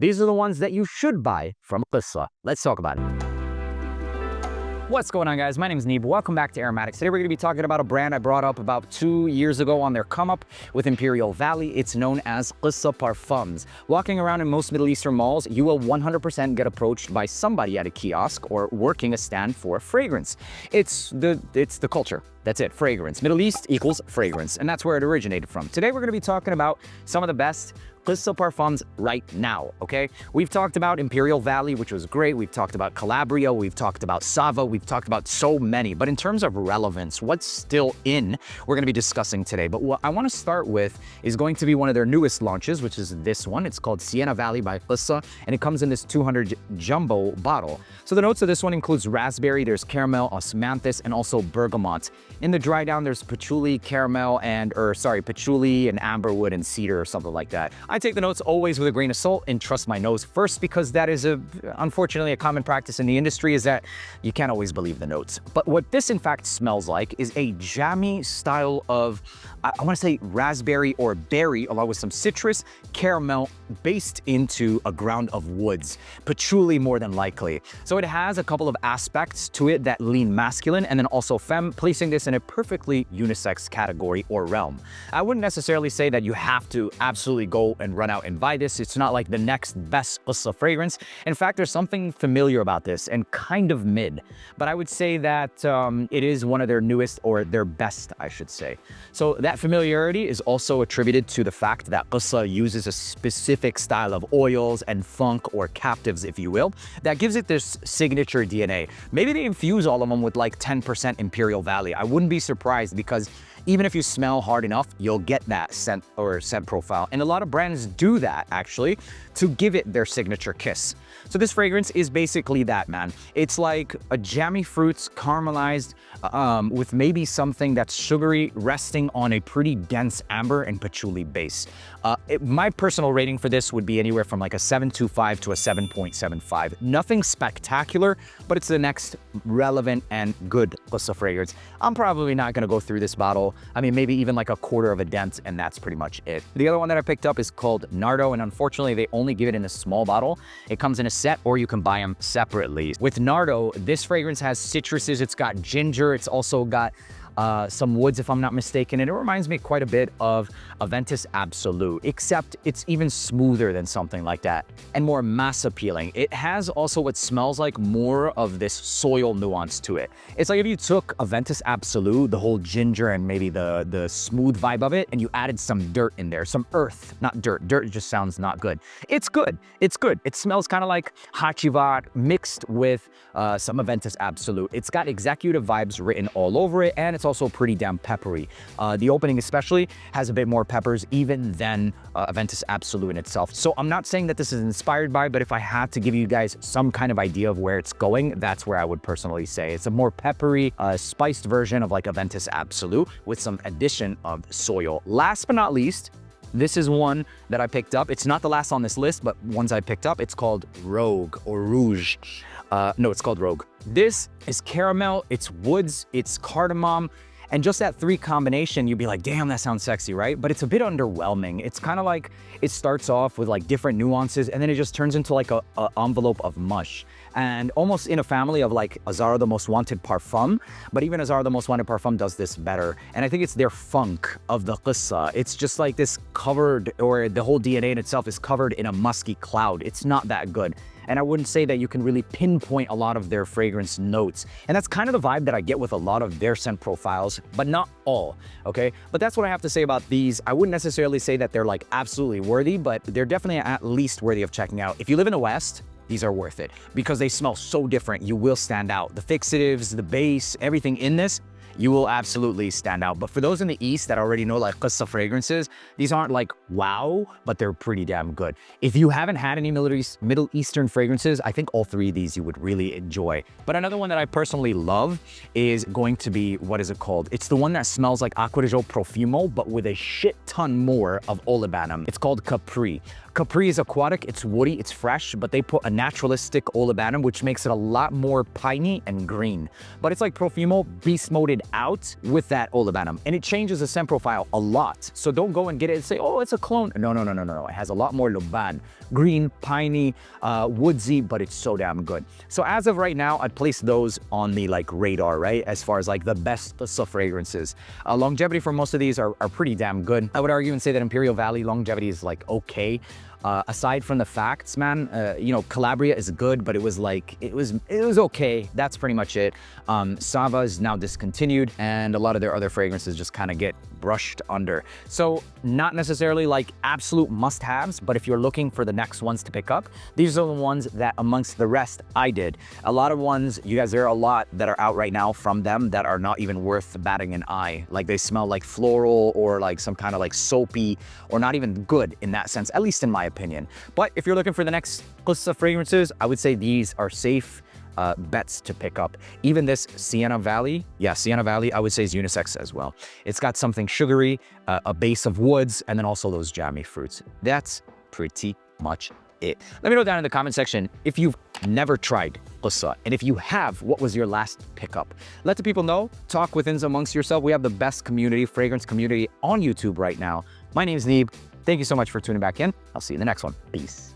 These are the ones that you should buy from Gissah. Let's talk about it. What's going on, guys? My name is Neeb. Welcome back to AROMATIX. Today we're going to be talking about a brand I brought up about 2 years ago on their come up with Imperial Valley. It's known as Gissah Parfums. Walking around in most Middle Eastern malls, you will 100% get approached by somebody at a kiosk or working a stand for fragrance. It's the culture. That's it, fragrance. Middle East equals fragrance, and that's where it originated from. Today we're going to be talking about some of the best Gissah Parfums right now, okay? We've talked about Imperial Valley, which was great. We've talked about Calabria. We've talked about Sava. We've talked about so many. But in terms of relevance, what's still in, we're going to be discussing today. But what I want to start with is going to be one of their newest launches, which is this one. It's called Sienna Valley by Gissah, and it comes in this 200 jumbo bottle. So the notes of this one includes raspberry, there's caramel, osmanthus, and also bergamot. In the dry down, there's patchouli, caramel, patchouli and amberwood and cedar or something like that. I take the notes always with a grain of salt and trust my nose first, because that is unfortunately a common practice in the industry, is that you can't always believe the notes. But what this in fact smells like is a jammy style of, I want to say raspberry or berry, along with some citrus, caramel, based into a ground of woods, patchouli more than likely. So it has a couple of aspects to it that lean masculine and then also femme, placing this in a perfectly unisex category or realm. I wouldn't necessarily say that you have to absolutely go and run out and buy this. It's not like the next best Gissah fragrance. In fact, there's something familiar about this and kind of mid, but I would say that it is one of their newest, or their best, I should say. So that familiarity is also attributed to the fact that Gissah uses a specific style of oils and funk, or captives, if you will, that gives it this signature DNA. Maybe they infuse all of them with like 10% Imperial Valley. I wouldn't be surprised, because even if you smell hard enough, you'll get that scent or scent profile. And a lot of brands do that, actually, to give it their signature kiss. So this fragrance is basically that, man. It's like a jammy fruits caramelized with maybe something that's sugary, resting on a pretty dense amber and patchouli base. My personal rating for this would be anywhere from like a 7.25 to a 7.75. Nothing spectacular, but it's the next relevant and good Gissah fragrance. I'm probably not going to go through this bottle. I mean, maybe even like a quarter of a dent, and that's pretty much it. The other one that I picked up is called Nardo, and unfortunately, they only give it in a small bottle. It comes in a set, or you can buy them separately. With Nardo, this fragrance has citruses. It's got ginger. It's also got some woods, if I'm not mistaken, and it reminds me quite a bit of Aventus Absolute, except it's even smoother than something like that and more mass appealing. It has also what smells like more of this soil nuance to it. It's like if you took Aventus Absolute, the whole ginger and maybe the smooth vibe of it, and you added some dirt in there, some earth, not dirt. Dirt just sounds not good. It's good. It's good. It smells kind of like Hachivat mixed with some Aventus Absolute. It's got executive vibes written all over it, and it's also pretty damn peppery. The opening especially has a bit more peppers even than Aventus Absolute in itself. So I'm not saying that this is inspired by, but if I had to give you guys some kind of idea of where it's going, that's where I would personally say. It's a more peppery, spiced version of like Aventus Absolute with some addition of soil. Last but not least, this is one that I picked up. It's not the last on this list, but ones I picked up. It's called Rogue or Rouge. No, it's called Rogue. This is caramel, it's woods, it's cardamom, and just that three combination, you'd be like, damn, that sounds sexy, right? But it's a bit underwhelming. It's kind of like, it starts off with like different nuances, and then it just turns into like a envelope of mush. And almost in a family of like Azara the Most Wanted Parfum, but even Azara the Most Wanted Parfum does this better. And I think it's their funk of the Gissah. It's just like this covered, or the whole DNA in itself is covered in a musky cloud. It's not that good. And I wouldn't say that you can really pinpoint a lot of their fragrance notes. And that's kind of the vibe that I get with a lot of their scent profiles, but not all, okay? But that's what I have to say about these. I wouldn't necessarily say that they're like absolutely worthy, but they're definitely at least worthy of checking out. If you live in the West, these are worth it because they smell so different. You will stand out. The fixatives, the base, everything in this, you will absolutely stand out. But for those in the East that already know like Gissah fragrances, these aren't like wow, but they're pretty damn good. If you haven't had any Middle Eastern fragrances, I think all three of these you would really enjoy. But another one that I personally love is going to be, what is it called? It's the one that smells like Acqua di Gio Profumo, but with a shit ton more of olibanum. It's called Capri. Capri is aquatic, it's woody, it's fresh, but they put a naturalistic olibanum, which makes it a lot more piney and green. But it's like Profumo beast moded out with that olibanum, and it changes the scent profile a lot. So don't go and get it and say, oh, it's a clone. No. It has a lot more luban. Green, piney, woodsy, but it's so damn good. So as of right now, I'd place those on the like radar, right? As far as like the best Gissah fragrances. Longevity for most of these are pretty damn good. I would argue and say that Imperial Valley longevity is like okay. Aside from the facts, man, you know, Calabria is good, but it was okay. That's pretty much it. Sava is now discontinued, and a lot of their other fragrances just kind of get brushed under. So not necessarily like absolute must-haves, but if you're looking for the next ones to pick up, these are the ones that amongst the rest I did. A lot of ones, you guys, there are a lot that are out right now from them that are not even worth batting an eye. Like they smell like floral or like some kind of like soapy, or not even good in that sense, at least in my opinion. But if you're looking for the next Gissah fragrances, I would say these are safe bets to pick up. Even this Sienna Valley, yeah, Sienna Valley, I would say is unisex as well. It's got something sugary, a base of woods, and then also those jammy fruits. That's pretty much it. Let me know down in the comment section if you've never tried Gissah, and if you have, what was your last pickup? Let the people know. Talk within amongst yourself. We have the best community, fragrance community on YouTube right now. My name is Neeb. Thank you so much for tuning back in. I'll see you in the next one. Peace.